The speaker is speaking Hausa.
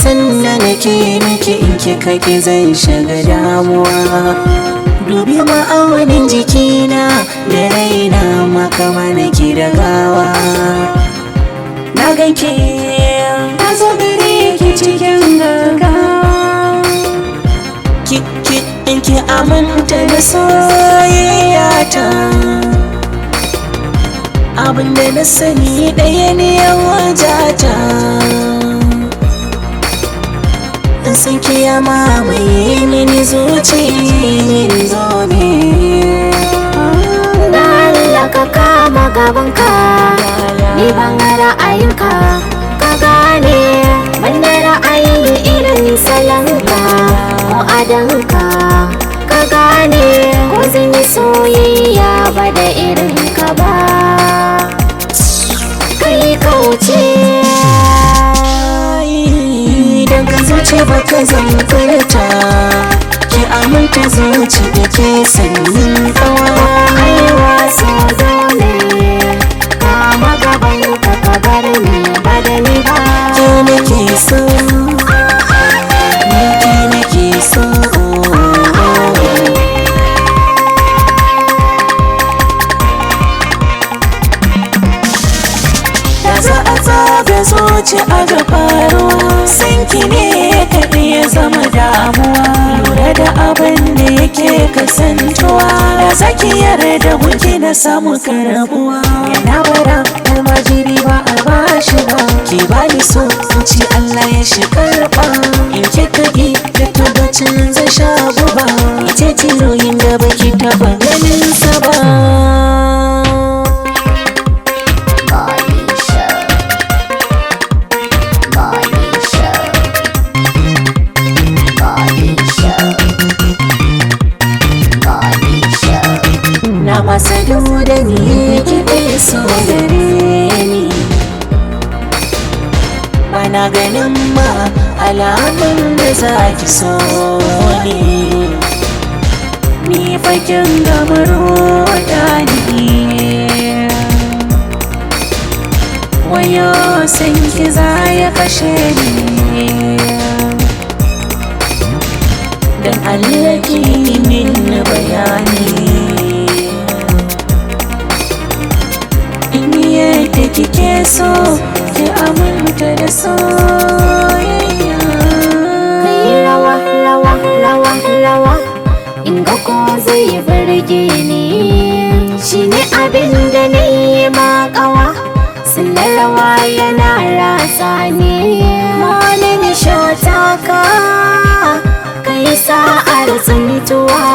sanna nake miki in kika ki zan shiga damuwa. Dubi ma'aunin jikina da raina makama nake da gawa. Na ganki na zo gare ki cikin gaggawa. Ki aminta da soyayyata. Abinda na sani ɗaya ne ya wajata. In san ki ya mamaye mini zuci zobe. Da Allah ka kama gabanka, ni ban ra'ayinka. Ka gane ban da ra'ayi irin salanka ko adanka. Ka gane ko zan yi soyayya ba da irin ka ba. Kai kauce idan ka zuci baka zan furta. Ki aminta zuci da ke sanyin kawa. aiwa so dole kama gabanka ka bar ni ba da ni ba. Ke nake so, ni ke nake so. Da za a tsaga zuci a gabaruwa, sanki ne kaɗai ya zama damuwa. Lura da abin da yake kasantuwa, da zaki yarda gunki na samu karabuwa. Yana bara almajiri ba a bashi ba. Ki bani so zuci Allah ya shi karɓa. In kika ki da tabbacin zai sha guba. Ita tiroyin da baki taɓa ganin sa ba. Na masa da ni kiɗe so gare ni. Bana ganin ma alamun da za ki so ni. Ni fakin gamaro da ni. Wayo san ki za ya kashe ni. Dan Allah ki min bayani. Da kike so ki aminta da soyayya. Kai rawa rawa rawa rawa in ga ko zai burge ni. Shine abin da na yi makawa, sannan rawa yana ratsa ni. Wani shota ka kai sa'ar tsintuwa.